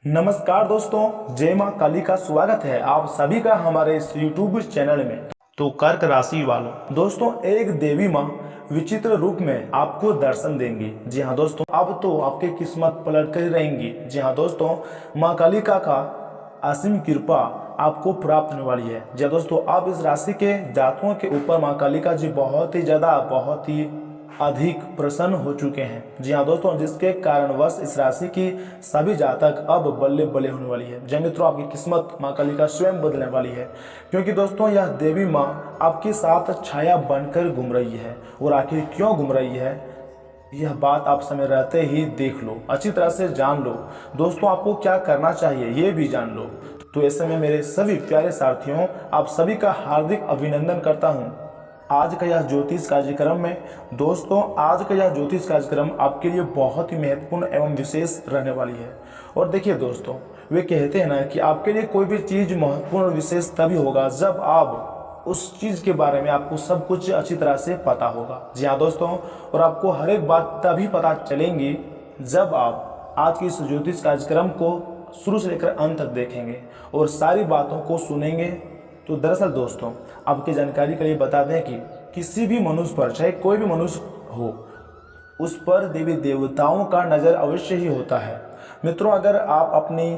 नमस्कार दोस्तों, जय मां काली का स्वागत है आप सभी का हमारे इस YouTube चैनल में। तो कर्क राशि वालों, दोस्तों एक देवी मां विचित्र रूप में आपको दर्शन देंगी। जी हाँ दोस्तों, अब तो आपकी किस्मत पलट कर रहेंगी। जी हाँ दोस्तों, मां कालिका का असीम कृपा आपको प्राप्त होने वाली है। जी हाँ दोस्तों, अब इस राशि के जातकों के ऊपर मां कालिका जी बहुत ही अधिक प्रसन्न हो चुके हैं। जी हाँ दोस्तों, जिसके कारणवश इस राशि की सभी जातक अब बल्ले बल्ले होने वाली है। जय मित्रों, आपकी किस्मत मां कालिका स्वयं बदलने वाली है, क्योंकि दोस्तों यह देवी मां आपके साथ छाया बनकर घूम रही है। और आखिर क्यों घूम रही है, यह बात आप समय रहते ही देख लो, अच्छी तरह से जान लो। दोस्तों आपको क्या करना चाहिए ये भी जान लो। तो ऐसे में मेरे सभी प्यारे साथियों, आप सभी का हार्दिक अभिनंदन करता हूँ। आज का यह ज्योतिष कार्यक्रम में दोस्तों, आज का यह ज्योतिष कार्यक्रम आपके लिए बहुत ही महत्वपूर्ण एवं विशेष रहने वाली है। और देखिए दोस्तों, वे कहते हैं ना कि आपके लिए कोई भी चीज़ महत्वपूर्ण और विशेष तभी होगा जब आप उस चीज़ के बारे में आपको सब कुछ अच्छी तरह से पता होगा। जी हाँ दोस्तों, और आपको हर एक बात तभी पता चलेंगी जब आप आज की इस ज्योतिष कार्यक्रम को शुरू से लेकर अंत तक देखेंगे और सारी बातों को सुनेंगे। तो दरअसल दोस्तों, आपकी जानकारी के लिए बता दें कि किसी भी मनुष्य पर, चाहे कोई भी मनुष्य हो, उस पर देवी देवताओं का नज़र अवश्य ही होता है। मित्रों, अगर आप अपनी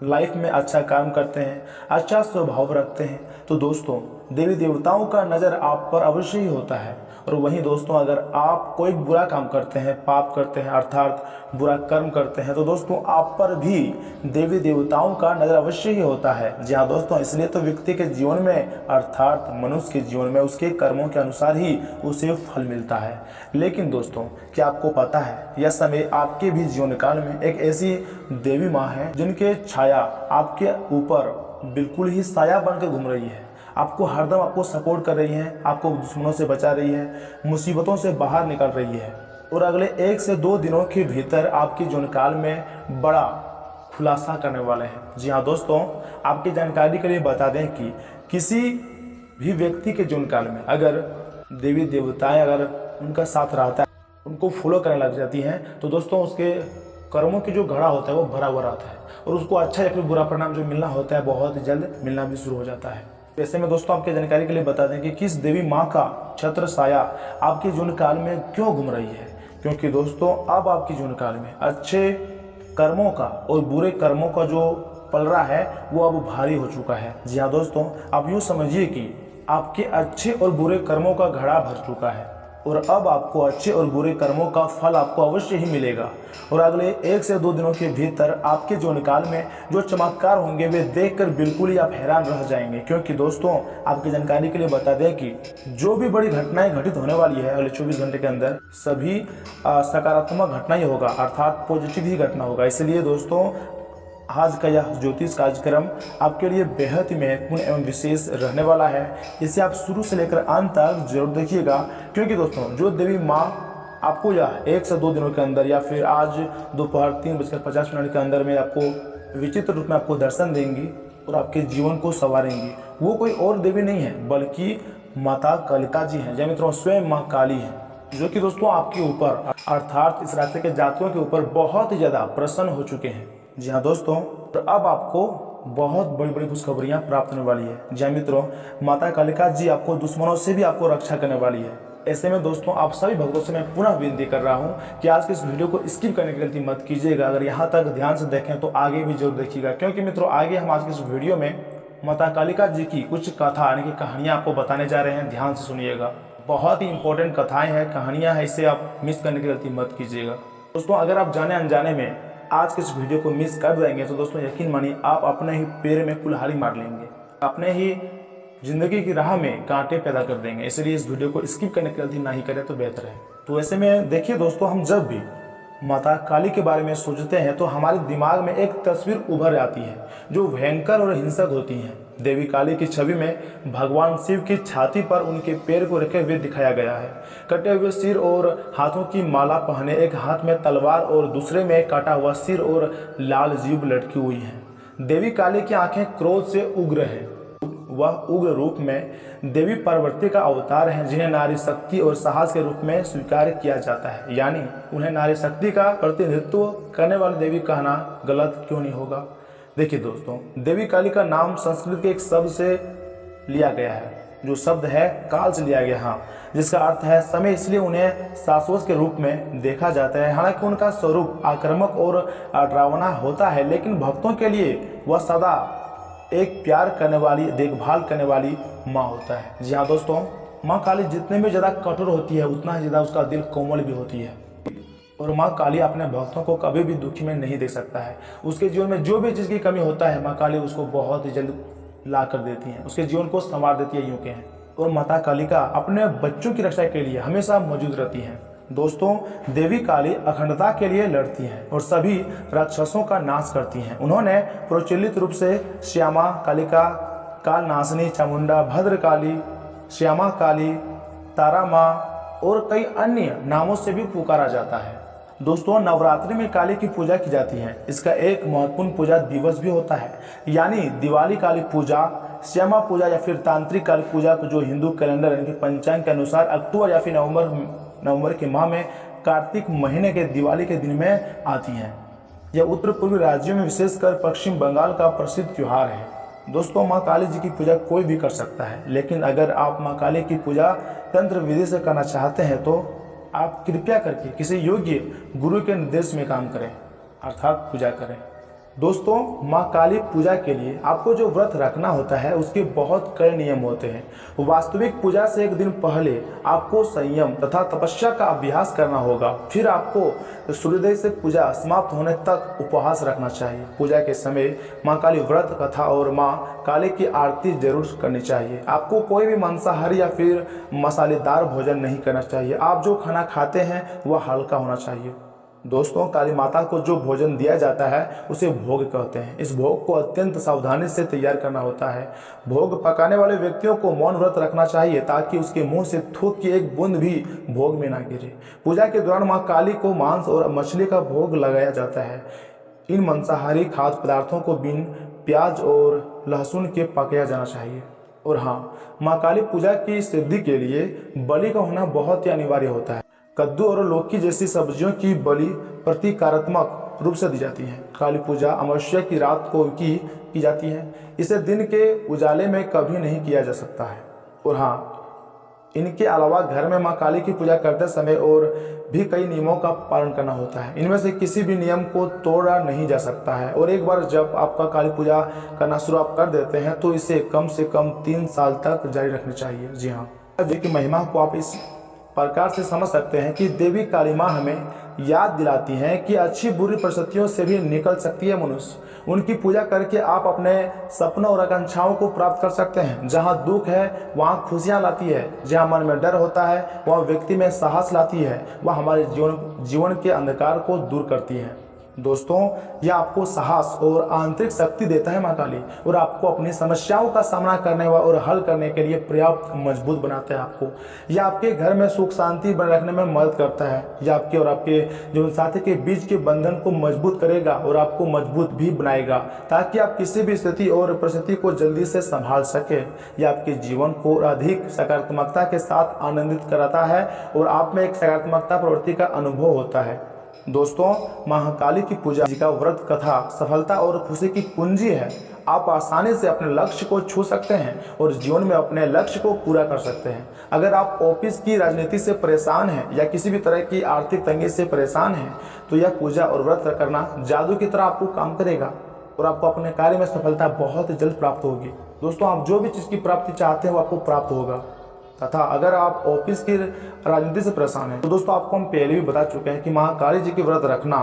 लाइफ में अच्छा काम करते हैं, अच्छा स्वभाव रखते हैं, तो दोस्तों देवी देवताओं का नज़र आप पर अवश्य ही होता है। और वहीं दोस्तों, अगर आप कोई बुरा काम करते हैं, पाप करते हैं, अर्थात बुरा कर्म करते हैं, तो दोस्तों आप पर भी देवी देवताओं का नज़र अवश्य ही होता है। जी हाँ दोस्तों, इसलिए तो व्यक्ति के जीवन में, अर्थात मनुष्य के जीवन में उसके कर्मों के अनुसार ही उसे फल मिलता है। लेकिन दोस्तों, क्या आपको पता है, यह समय आपके भी जीवन काल में एक ऐसी देवी माँ है जिनके छाया आपके ऊपर बिल्कुल ही साया बनकर घूम रही है। आपको हरदम आपको सपोर्ट कर रही है, आपको दुश्मनों से बचा रही है, मुसीबतों से बाहर निकाल रही है। और अगले 1 से 2 दिनों के भीतर आपके जीवन काल में बड़ा खुलासा करने वाले हैं। जी हाँ दोस्तों, आपकी जानकारी के लिए बता दें कि किसी भी व्यक्ति के जीवन काल में अगर देवी देवताएं अगर उनका साथ रहता है, उनको फॉलो करने लग जाती हैं, तो दोस्तों उसके कर्मों की जो घड़ा होता है वो भरा हुआ रहता है और उसको अच्छा या फिर बुरा परिणाम जो मिलना होता है बहुत ही जल्द मिलना भी शुरू हो जाता है। ऐसे में दोस्तों, आपकी जानकारी के लिए बता दें कि किस देवी माँ का छत्र साया आपके जीवन काल में क्यों घूम रही है। क्योंकि दोस्तों, अब आपके जीवन काल में अच्छे कर्मों का और बुरे कर्मों का जो पलड़ा है वो अब भारी हो चुका है। जी हाँ दोस्तों, आप यूँ समझिए कि आपके अच्छे और बुरे कर्मों का घड़ा भर चुका है और अब आपको अच्छे और बुरे कर्मों का फल आपको अवश्य ही मिलेगा। और अगले 1 से 2 दिनों के भीतर आपके जीवन काल में जो चमत्कार होंगे वे देखकर बिल्कुल ही आप हैरान रह जाएंगे। क्योंकि दोस्तों, आपकी जानकारी के लिए बता दें कि जो भी बड़ी घटनाएं घटित होने वाली है अगले 24 घंटे के अंदर, सभी सकारात्मक घटना ही होगा, अर्थात पॉजिटिव ही घटना होगा। इसलिए दोस्तों, आज का यह ज्योतिष कार्यक्रम आपके लिए बेहद ही महत्वपूर्ण एवं विशेष रहने वाला है। इसे आप शुरू से लेकर अंत तक जरूर देखिएगा, क्योंकि दोस्तों जो देवी माँ आपको यह 1 से 2 दिनों के अंदर या फिर आज दोपहर 3:50 के अंदर में आपको विचित्र रूप में आपको दर्शन देंगी और आपके जीवन को संवारेंगी, वो कोई और देवी नहीं है बल्कि माता कालिका जी हैं। जय मित्रों, स्वयं माँ काली हैं, जो कि दोस्तों आपके ऊपर, अर्थात इस राशि के जातकों के ऊपर बहुत ही ज़्यादा प्रसन्न हो चुके हैं। जी हाँ दोस्तों, तो अब आपको बहुत बड़ी बड़ी खुशखबरियाँ प्राप्त होने वाली है। जी हाँ मित्रों, माता कालिका जी आपको दुश्मनों से भी आपको रक्षा करने वाली है। ऐसे में दोस्तों, आप सभी भक्तों से मैं पुनः विनती कर रहा हूँ कि आज के इस वीडियो को स्किप करने की गलती मत कीजिएगा। अगर यहाँ तक ध्यान से देखें तो आगे भी जरूर देखिएगा, क्योंकि मित्रों आगे हम आज के इस वीडियो में माता कालिका जी की कुछ कथा यानी कि कहानियाँ आपको बताने जा रहे हैं। ध्यान से सुनिएगा, बहुत ही इंपॉर्टेंट कथाएँ हैं, कहानियाँ हैं, इसे आप मिस करने की गलती मत कीजिएगा। दोस्तों, अगर आप जाने अनजाने में आज के इस वीडियो को मिस कर देंगे तो दोस्तों यकीन मानिए आप अपने ही पैर में कुल्हाड़ी मार लेंगे, अपने ही जिंदगी की राह में कांटे पैदा कर देंगे। इसलिए इस वीडियो को स्किप करने की गलती नहीं करें तो बेहतर है। तो ऐसे में देखिए दोस्तों, हम जब भी माता काली के बारे में सोचते हैं तो हमारे दिमाग में एक तस्वीर उभर आती है जो भयंकर और हिंसक होती है। देवी काली की छवि में भगवान शिव की छाती पर उनके पैर को रखे हुए दिखाया गया है, कटे हुए सिर और हाथों की माला पहने, एक हाथ में तलवार और दूसरे में काटा हुआ सिर और लाल जीभ लटकी हुई है। देवी काली की आंखें क्रोध से उग्र हैं, वह उग्र रूप में देवी पार्वती का अवतार हैं, जिन्हें नारी शक्ति और साहस के रूप में स्वीकार किया जाता है। यानी उन्हें नारी शक्ति का प्रतिनिधित्व करने वाली देवी कहना गलत क्यों नहीं होगा। देखिए दोस्तों, देवी काली का नाम संस्कृत के एक शब्द से लिया गया है, जो शब्द है काल से लिया गया, हाँ, जिसका अर्थ है समय। इसलिए उन्हें शाश्वत के रूप में देखा जाता है। हालांकि उनका स्वरूप आक्रामक और डरावना होता है, लेकिन भक्तों के लिए वह सदा एक प्यार करने वाली, देखभाल करने वाली माँ होता है। जी हाँ दोस्तों, माँ काली जितने भी ज़्यादा कठोर होती है, उतना ही ज़्यादा उसका दिल कोमल भी होती है। और माँ काली अपने भक्तों को कभी भी दुखी में नहीं देख सकता है। उसके जीवन में जो भी चीज़ की कमी होता है, माँ काली उसको बहुत ही जल्द ला कर देती हैं, उसके जीवन को संवार देती है, यूँ कहें। और माता कालिका अपने बच्चों की रक्षा के लिए हमेशा मौजूद रहती हैं। दोस्तों, देवी काली अखंडता के लिए लड़ती हैं और सभी राक्षसों का नाश करती हैं। उन्होंने प्रचलित रूप से श्यामा कालिका, कालनाशिनी चामुंडा, भद्र काली, श्यामा काली, तारा माँ और कई अन्य नामों से भी पुकारा जाता है। दोस्तों, नवरात्रि में काली की पूजा की जाती है। इसका एक महत्वपूर्ण पूजा दिवस भी होता है, यानी दिवाली काली पूजा, श्यामा पूजा या फिर तांत्रिक काली पूजा को, जो हिंदू कैलेंडर यानी कि पंचांग के अनुसार अक्टूबर या फिर नवंबर के माह में कार्तिक महीने के दिवाली के दिन में आती हैं। यह उत्तर पूर्वी राज्यों में, विशेषकर पश्चिम बंगाल का प्रसिद्ध त्योहार है। दोस्तों, माँ काली जी की पूजा कोई भी कर सकता है, लेकिन अगर आप माँ काली की पूजा तंत्र विधि से करना चाहते हैं तो आप कृपया करके किसी योग्य गुरु के निर्देश में काम करें, अर्थात पूजा करें। दोस्तों, माँ काली पूजा के लिए आपको जो व्रत रखना होता है, उसके बहुत कड़े नियम होते हैं। वास्तविक पूजा से एक दिन पहले आपको संयम तथा तपस्या का अभ्यास करना होगा। फिर आपको सूर्योदय से पूजा समाप्त होने तक उपवास रखना चाहिए। पूजा के समय माँ काली व्रत कथा और माँ काली की आरती जरूर करनी चाहिए। आपको कोई भी मांसाहारी या फिर मसालेदार भोजन नहीं करना चाहिए। आप जो खाना खाते हैं वह हल्का होना चाहिए। दोस्तों, काली माता को जो भोजन दिया जाता है उसे भोग कहते हैं। इस भोग को अत्यंत सावधानी से तैयार करना होता है। भोग पकाने वाले व्यक्तियों को मौन व्रत रखना चाहिए, ताकि उसके मुंह से थूक की एक बूंद भी भोग में ना गिरे। पूजा के दौरान माँ काली को मांस और मछली का भोग लगाया जाता है। इन मांसाहारी खाद्य पदार्थों को बिन प्याज और लहसुन के पकाया जाना चाहिए। और हाँ, माँ काली पूजा की सिद्धि के लिए बलि का होना बहुत ही अनिवार्य होता है। कद्दू और लौकी जैसी सब्जियों की बलि प्रतीकात्मक रूप से दी जाती है। काली पूजा अमावस्या की रात को की जाती है। इसे दिन के उजाले में कभी नहीं किया जा सकता है। और हाँ, इनके अलावा घर में माँ काली की पूजा करते समय और भी कई नियमों का पालन करना होता है। इनमें से किसी भी नियम को तोड़ा नहीं जा सकता है। और एक बार जब आपका काली पूजा करना शुरू आप कर देते हैं तो इसे कम से कम 3 साल तक जारी रखनी चाहिए। जी हाँ, देवी की महिमा को आप इस प्रकार से समझ सकते हैं कि देवी काली माँ हमें याद दिलाती हैं कि अच्छी बुरी परिस्थितियों से भी निकल सकती है मनुष्य। उनकी पूजा करके आप अपने सपनों और आकांक्षाओं को प्राप्त कर सकते हैं। जहाँ दुख है वहाँ खुशियाँ लाती है, जहाँ मन में डर होता है वहाँ व्यक्ति में साहस लाती है, वह हमारे जीवन के अंधकार को दूर करती है। दोस्तों, यह आपको साहस और आंतरिक शक्ति देता है माँ काली, और आपको अपनी समस्याओं का सामना करने और हल करने के लिए पर्याप्त मजबूत बनाता है। आपको यह आपके घर में सुख शांति बनाए रखने में मदद करता है। यह आपके और आपके जीवन साथी के बीच के बंधन को मजबूत करेगा और आपको मजबूत भी बनाएगा, ताकि आप किसी भी स्थिति और परिस्थिति को जल्दी से संभाल सके। यह आपके जीवन को अधिक सकारात्मकता के साथ आनंदित कराता है और आप में एक सकारात्मकता प्रवृत्ति का अनुभव होता है। दोस्तों, महाकाली की पूजा जी का व्रत कथा सफलता और खुशी की पूंजी है। आप आसानी से अपने लक्ष्य को छू सकते हैं और जीवन में अपने लक्ष्य को पूरा कर सकते हैं। अगर आप ऑफिस की राजनीति से परेशान हैं या किसी भी तरह की आर्थिक तंगी से परेशान हैं, तो यह पूजा और व्रत करना जादू की तरह आपको काम करेगा और आपको अपने कार्य में सफलता बहुत जल्द प्राप्त होगी। दोस्तों, आप जो भी चीज़ की प्राप्ति चाहते हैं वो आपको प्राप्त होगा। तथा अगर आप ऑफिस की राजनीति से परेशान हैं तो दोस्तों, आपको हम पहले भी बता चुके हैं कि महाकाली जी की व्रत रखना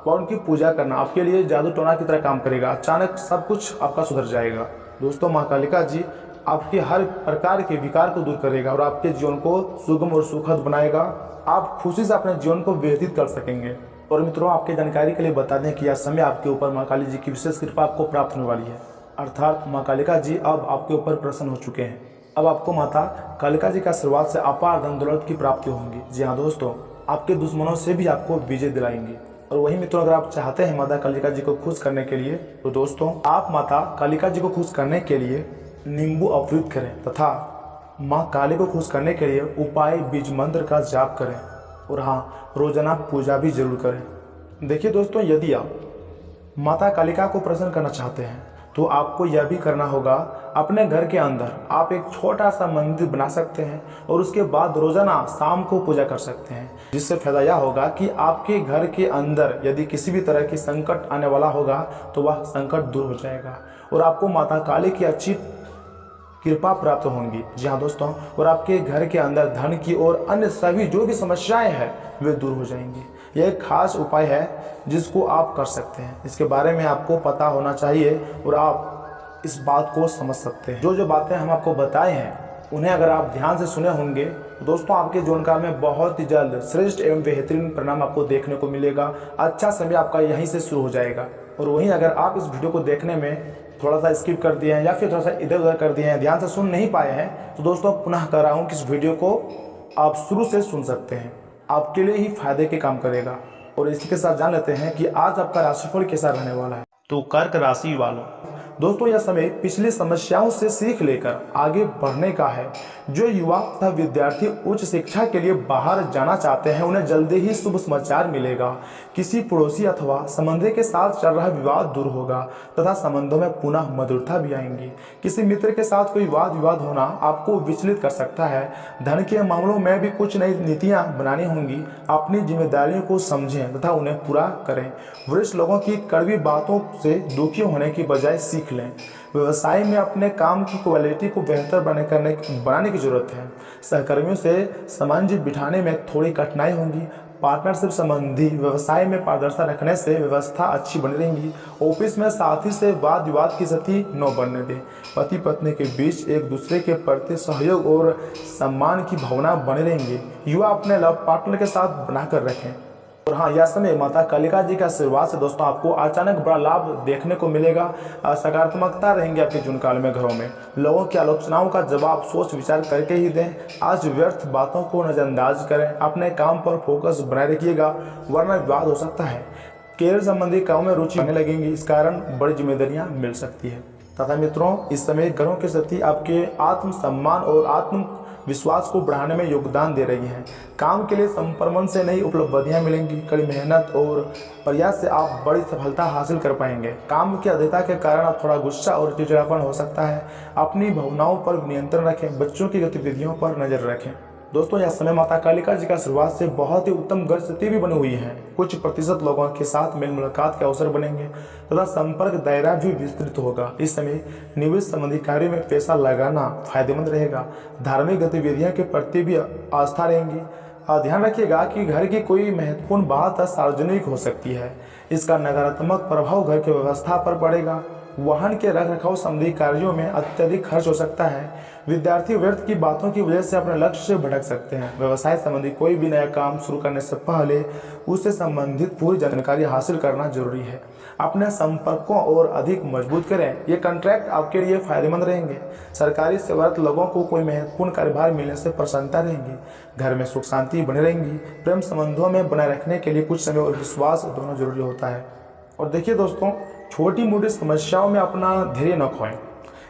और उनकी पूजा करना आपके लिए जादू टोना की तरह काम करेगा। अचानक सब कुछ आपका सुधर जाएगा। दोस्तों, महाकालिका जी आपके हर प्रकार के विकार को दूर करेगा और आपके जीवन को सुगम और सुखद बनाएगा। आप खुशी से अपने जीवन को व्यतीत कर सकेंगे। और मित्रों, आपकी जानकारी के लिए बता दें कि यह समय आपके ऊपर महाकाली जी की विशेष कृपा आपको प्राप्त होने वाली है। अर्थात महाकालिका जी अब आपके ऊपर प्रसन्न हो चुके हैं। अब आपको माता कालिका जी का आशीर्वाद से अपार धन दौलत की प्राप्ति होंगी। जी हाँ दोस्तों, आपके दुश्मनों से भी आपको विजय दिलाएंगे। और वही मित्रों, अगर आप चाहते हैं माता कालिका जी को खुश करने के लिए, तो दोस्तों आप माता कालिका जी को खुश करने के लिए नींबू अवरुद्ध करें तथा माँ काली को खुश करने के लिए उपाय बीज मंत्र का जाप करें और हाँ, रोजाना पूजा भी जरूर करें। देखिए दोस्तों, यदि आप माता कालिका को प्रसन्न करना चाहते हैं तो आपको यह भी करना होगा, अपने घर के अंदर आप एक छोटा सा मंदिर बना सकते हैं और उसके बाद रोजाना शाम को पूजा कर सकते हैं, जिससे फायदा यह होगा कि आपके घर के अंदर यदि किसी भी तरह की संकट आने वाला होगा तो वह संकट दूर हो जाएगा और आपको माता काली की अच्छी कृपा प्राप्त होंगी। जी हाँ दोस्तों, और आपके घर के अंदर धन की और अन्य सभी जो भी समस्याएं हैं वे दूर हो जाएंगी। यह एक खास उपाय है जिसको आप कर सकते हैं। इसके बारे में आपको पता होना चाहिए और आप इस बात को समझ सकते हैं। जो जो बातें हम आपको बताए हैं उन्हें अगर आप ध्यान से सुने होंगे तो दोस्तों आपके जीवनकाल में बहुत ही जल्द श्रेष्ठ एवं बेहतरीन परिणाम आपको देखने को मिलेगा। अच्छा समय आपका यहीं से शुरू हो जाएगा। और वहीं अगर आप इस वीडियो को देखने में थोड़ा सा स्किप कर दिए हैं या फिर थोड़ा सा इधर उधर कर दिए हैं, ध्यान से सुन नहीं पाए हैं, तो दोस्तों पुनः कह रहा हूँ कि इस वीडियो को आप शुरू से सुन सकते हैं, आपके लिए ही फायदे के काम करेगा। और इसी के साथ जान लेते हैं कि आज आपका राशिफल कैसा रहने वाला है। तो कर्क राशि वालों, दोस्तों यह समय पिछली समस्याओं से सीख लेकर आगे बढ़ने का है। जो युवा तथा विद्यार्थी उच्च शिक्षा के लिए बाहर जाना चाहते हैं उन्हें जल्दी ही शुभ समाचार मिलेगा। किसी पड़ोसी अथवा संबंधी के साथ चल रहा विवाद दूर होगा तथा संबंधों में पुनः मधुरता भी आएंगी। किसी मित्र के साथ कोई वाद विवाद होना आपको विचलित कर सकता है। धन के मामलों में भी कुछ नई नीतियां बनानी होंगी। अपनी जिम्मेदारियों को समझें तथा उन्हें पूरा करें। वरिष्ठ लोगों की कड़वी बातों से दुखी होने की बजाय सीख लें। व्यवसाय में अपने काम की क्वालिटी को बेहतर बनाने की जरूरत है। सहकर्मियों से समन्वय बिठाने में थोड़ी कठिनाई होंगी। पार्टनरशिप संबंधी व्यवसाय में पारदर्शिता रखने से व्यवस्था अच्छी बनी रहेगी। ऑफिस में साथी से वाद विवाद की स्थिति न बनने दें। पति पत्नी के बीच एक दूसरे के प्रति सहयोग और सम्मान की भावना बने रहेंगी। युवा अपने लव पार्टनर के साथ बनाकर रखें। और हाँ, यह समय माता कालिका जी के आशीर्वाद से दोस्तों आपको अचानक बड़ा लाभ देखने को मिलेगा। सकारात्मकता रहेंगे आपके जीवन काल में। घरों में लोगों की आलोचनाओं का जवाब सोच विचार करके ही दें। आज व्यर्थ बातों को नजरअंदाज करें। अपने काम पर फोकस बनाए रखिएगा वरना विवाद हो सकता है। कैरियर संबंधी कामों में रुचि होने लगेंगी, इस कारण बड़ी जिम्मेदारियां मिल सकती है। तथा मित्रों, इस समय ग्रहों की स्थिति आपके आत्मसम्मान और आत्म विश्वास को बढ़ाने में योगदान दे रही हैं। काम के लिए संपर्मन से नई उपलब्धियां मिलेंगी। कड़ी मेहनत और प्रयास से आप बड़ी सफलता हासिल कर पाएंगे। काम की अधिकता के कारण आप थोड़ा गुस्सा और चिड़चिड़ापन हो सकता है। अपनी भावनाओं पर नियंत्रण रखें। बच्चों की गतिविधियों पर नजर रखें। दोस्तों यह समय माता कालिका जी का शुरुआत से बहुत ही उत्तम ग्रह स्थिति भी बनी हुई है। कुछ प्रतिशत लोगों के साथ मेल मुलाकात के अवसर बनेंगे तथा संपर्क दायरा भी विस्तृत होगा। इस समय निवेश संबंधी कार्यों में पैसा लगाना फायदेमंद रहेगा। धार्मिक गतिविधियों के प्रति भी आस्था रहेंगी। ध्यान रखिएगा कि घर की कोई महत्वपूर्ण बात सार्वजनिक हो सकती है। इसका नकारात्मक प्रभाव घर की व्यवस्था पर पड़ेगा। वाहन के रख रखाव संबंधी कार्यों में अत्यधिक खर्च हो सकता है। विद्यार्थी व्यर्थ की बातों की वजह से अपने लक्ष्य से भटक सकते हैं। व्यवसाय संबंधी कोई भी नया काम शुरू करने से पहले उससे संबंधित पूरी जानकारी हासिल करना जरूरी है। अपने संपर्कों और अधिक मजबूत करें। ये कॉन्ट्रैक्ट आपके लिए फायदेमंद रहेंगे। सरकारी सेवारत लोगों को कोई महत्वपूर्ण कार्यभार मिलने से प्रसन्नता रहेंगी। घर में सुख शांति बनी रहेंगी। प्रेम संबंधों में बनाए रखने के लिए कुछ समय और विश्वास दोनों जरूरी होता है। और देखिए दोस्तों, छोटी मोटी समस्याओं में अपना धैर्य न खोएं।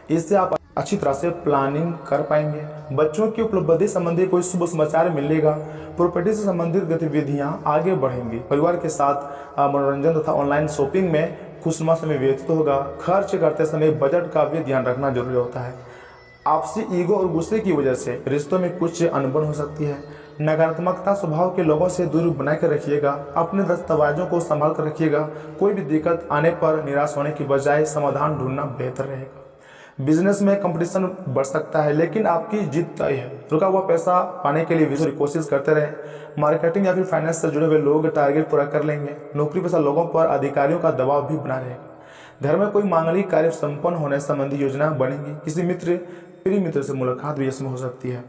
इससे आप अच्छी तरह से प्लानिंग कर पाएंगे। बच्चों की उपलब्धि संबंधी कोई शुभ समाचार मिलेगा। प्रॉपर्टी से संबंधित गतिविधियां आगे बढ़ेंगी। परिवार के साथ मनोरंजन तथा ऑनलाइन शॉपिंग में खुशनुमा समय व्यतीत होगा। खर्च करते समय बजट का भी ध्यान रखना जरूरी होता है। आपसी ईगो और गुस्से की वजह से रिश्तों में कुछ अनबन हो सकती है। नकारात्मकता स्वभाव के लोगों से दूरी बनाकर रखिएगा। अपने दस्तावेजों को संभाल कर रखिएगा। कोई भी दिक्कत आने पर निराश होने की बजाय समाधान ढूंढना बेहतर रहेगा। बिजनेस में कंपटीशन बढ़ सकता है लेकिन आपकी जीत तय है। रुका हुआ पैसा पाने के लिए विशेष कोशिश करते रहें। मार्केटिंग या फिर फाइनेंस से जुड़े हुए लोग टारगेट पूरा कर लेंगे। नौकरी पेशा लोगों पर अधिकारियों का दबाव भी बना रहेगा। घर में कोई मांगलिक कार्य संपन्न होने संबंधी योजना बनेगी। किसी प्रिय मित्र से मुलाकात भी इसमें हो सकती है।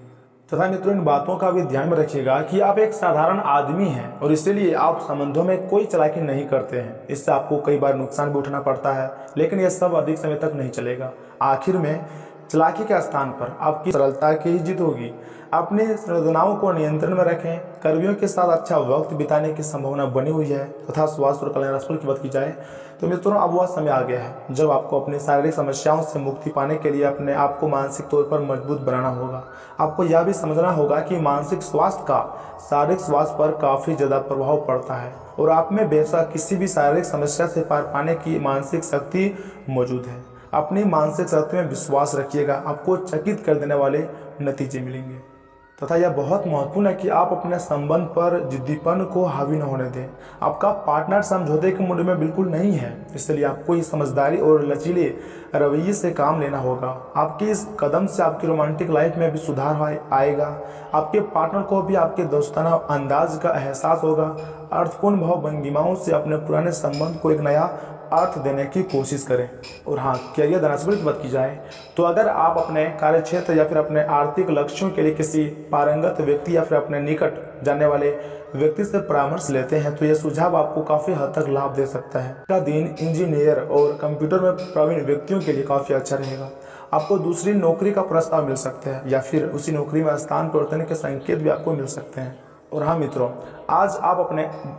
तथा मित्रों, इन बातों का भी ध्यान में रखिएगा कि आप एक साधारण आदमी हैं और इसीलिए आप संबंधों में कोई चालाकी नहीं करते हैं। इससे आपको कई बार नुकसान भी उठाना पड़ता है, लेकिन यह सब अधिक समय तक नहीं चलेगा। आखिर में चालाकी के स्थान पर आपकी सरलता की ही जीत होगी। अपनी संवेदनाओं को नियंत्रण में रखें। कर्मियों के साथ अच्छा वक्त बिताने की संभावना बनी हुई है तथा स्वास्थ्य और कल्याण राशिफल की बात की जाए तो मित्रों अब वह समय आ गया है जब आपको अपनी शारीरिक समस्याओं से मुक्ति पाने के लिए अपने आप को मानसिक तौर पर मजबूत बनाना होगा। आपको यह भी समझना होगा कि मानसिक स्वास्थ्य का शारीरिक स्वास्थ्य पर काफ़ी ज़्यादा प्रभाव पड़ता है और आप में बेशक किसी भी शारीरिक समस्या से पार पाने की मानसिक शक्ति मौजूद है। अपनी मानसिक शक्ति में विश्वास रखिएगा, आपको चकित कर देने वाले नतीजे मिलेंगे। तथा यह बहुत महत्वपूर्ण है कि आप अपने संबंध पर जिद्दीपन को हावी न होने दें। आपका पार्टनर समझौते के मूड में बिल्कुल नहीं है, इसलिए आपको इस समझदारी और लचीले रवैये से काम लेना होगा। आपके इस कदम से आपकी रोमांटिक लाइफ में भी सुधार आएगा। आपके पार्टनर को भी आपके दोस्ताना अंदाज का एहसास होगा। अर्थपूर्ण भाव भंगिमाओं से अपने पुराने संबंध को एक नया अर्थ देने की कोशिश करें। और हाँ, करियर धनात्मक की बात की जाए तो अगर आप अपने कार्यक्षेत्र या फिर अपने आर्थिक लक्ष्यों के लिए किसी पारंगत व्यक्ति या फिर अपने निकट जानने वाले व्यक्ति से परामर्श लेते हैं तो यह सुझाव आपको काफ़ी हद तक लाभ दे सकता है। का दिन इंजीनियर और कंप्यूटर में प्रवीण व्यक्तियों के लिए काफ़ी अच्छा रहेगा। आपको दूसरी नौकरी का प्रस्ताव मिल सकता है या फिर उसी नौकरी में स्थान परिवर्तन के संकेत भी आपको मिल सकते हैं। और हाँ मित्रों, आज आप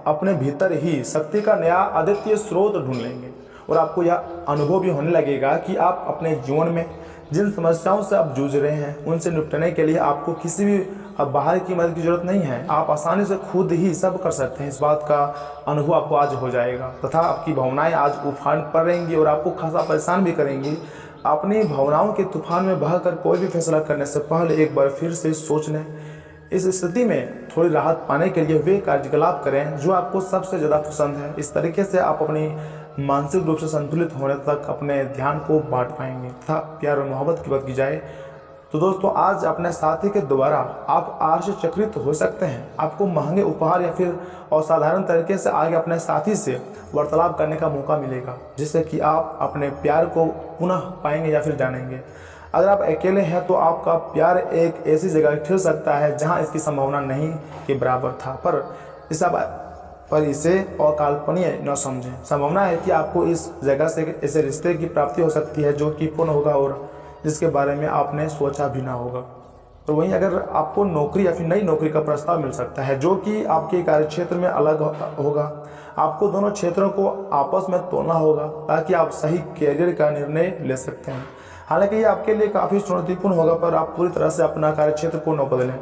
अपने भीतर ही शक्ति का नया अद्वितीय स्रोत ढूंढ लेंगे और आपको यह अनुभव भी होने लगेगा कि आप अपने जीवन में जिन समस्याओं से आप जूझ रहे हैं उनसे निपटने के लिए आपको किसी भी बाहर की मदद की जरूरत नहीं है। आप आसानी से खुद ही सब कर सकते हैं। इस बात का अनुभव आपको आज हो जाएगा तथा आपकी भावनाएं आज उफान पर रहेंगी और आपको खासा परेशान भी करेंगी। अपनी भावनाओं के तूफान में बहकर कोई भी फैसला करने से पहले एक बार फिर से सोच लें। इस स्थिति में थोड़ी राहत पाने के लिए वे कार्यकलाप करें जो आपको सबसे ज़्यादा पसंद है। इस तरीके से आप अपनी मानसिक रूप से संतुलित होने तक अपने ध्यान को बांट पाएंगे। तथा प्यार और मोहब्बत की बात की जाए तो दोस्तों आज अपने साथी के द्वारा आप आश्चर्यचकित हो सकते हैं। आपको महंगे उपहार या फिर असाधारण तरीके से आगे अपने साथी से वार्तालाप करने का मौका मिलेगा जिससे कि आप अपने प्यार को पुनः पाएंगे या फिर जानेंगे। अगर आप अकेले हैं तो आपका प्यार एक ऐसी जगह खिल सकता है जहां इसकी संभावना नहीं के बराबर था, पर इसे अकल्पनीय न समझें। संभावना है कि आपको इस जगह से ऐसे रिश्ते की प्राप्ति हो सकती है जो कि पूर्ण होगा और जिसके बारे में आपने सोचा भी ना होगा। और वहीं अगर आपको नौकरी या फिर नई नौकरी का प्रस्ताव मिल सकता है जो कि आपके कार्यक्षेत्र में अलग होगा। आपको दोनों क्षेत्रों को आपस में तोड़ना होगा ताकि आप सही कैरियर का निर्णय ले सकते हैं। हालांकि ये आपके लिए काफ़ी चुनौतीपूर्ण होगा पर आप पूरी तरह से अपना कार्यक्षेत्र को न बदलें।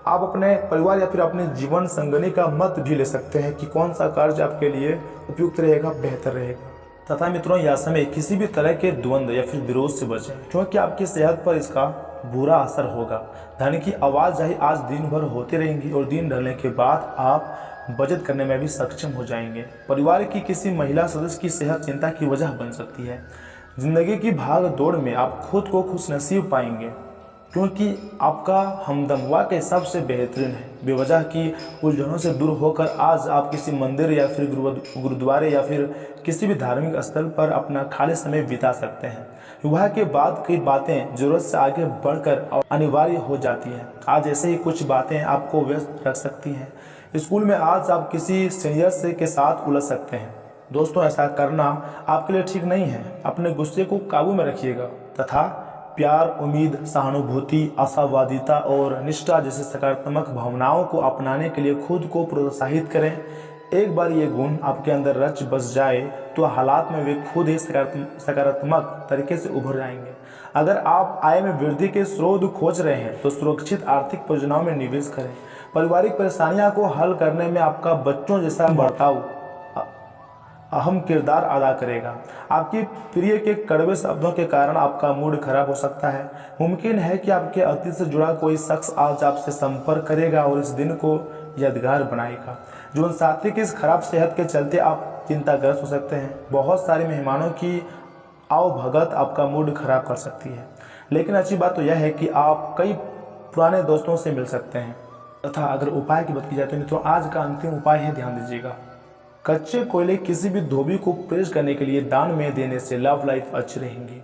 आप अपने परिवार या फिर अपने जीवन संगनी का मत भी ले सकते हैं कि कौन सा कार्य आपके लिए उपयुक्त रहेगा, बेहतर रहेगा। तथा मित्रों, यह समय किसी भी तरह के द्वंद्व या फिर विरोध से बचें क्योंकि आपकी सेहत पर इसका बुरा असर होगा। धन की आवाजाही आज दिन भर होती रहेंगी और दिन ढलने के बाद आप बचत करने में भी सक्षम हो जाएंगे। परिवार की किसी महिला सदस्य की सेहत चिंता की वजह बन सकती है। जिंदगी की भाग दौड़ में आप खुद को खुशनसीब पाएंगे क्योंकि आपका हमदम वाकई सबसे बेहतरीन है। बेवजह की उलझनों से दूर होकर आज आप किसी मंदिर या फिर गुरुद्वारे या फिर किसी भी धार्मिक स्थल पर अपना खाली समय बिता सकते हैं। विवाह के बाद कई बातें जरूरत से आगे बढ़कर अनिवार्य हो जाती हैं। आज ऐसे ही कुछ बातें आपको व्यस्त रख सकती हैं। स्कूल में आज आप किसी सीनियर के साथ उलझ सकते हैं। दोस्तों, ऐसा करना आपके लिए ठीक नहीं है। अपने गुस्से को काबू में रखिएगा तथा प्यार, उम्मीद, सहानुभूति, आशावादिता और निष्ठा जैसे सकारात्मक भावनाओं को अपनाने के लिए खुद को प्रोत्साहित करें। एक बार ये गुण आपके अंदर रच बस जाए तो हालात में वे खुद ही सकारात्मक तरीके से उभर जाएंगे। अगर आप आय में वृद्धि के स्रोत खोज रहे हैं तो सुरक्षित आर्थिक परियोजनाओं में निवेश करें। पारिवारिक परेशानियों को हल करने में आपका बच्चों जैसा बर्ताव अहम किरदार अदा करेगा। आपकी प्रिय के कड़वे शब्दों के कारण आपका मूड खराब हो सकता है। मुमकिन है कि आपके अतीत से जुड़ा कोई शख्स आज आपसे संपर्क करेगा और इस दिन को यादगार बनाएगा। जीवन साथी की इस खराब सेहत के चलते आप चिंताग्रस्त हो सकते हैं। बहुत सारे मेहमानों की आवभगत आपका मूड खराब कर सकती है, लेकिन अच्छी बात तो यह है कि आप कई पुराने दोस्तों से मिल सकते हैं। तथा अगर उपाय की बात की जाए तो मित्रों, आज का अंतिम उपाय है, ध्यान दीजिएगा। कच्चे कोयले किसी भी धोबी को प्रेस करने के लिए दान में देने से लव लाइफ अच्छी रहेंगी।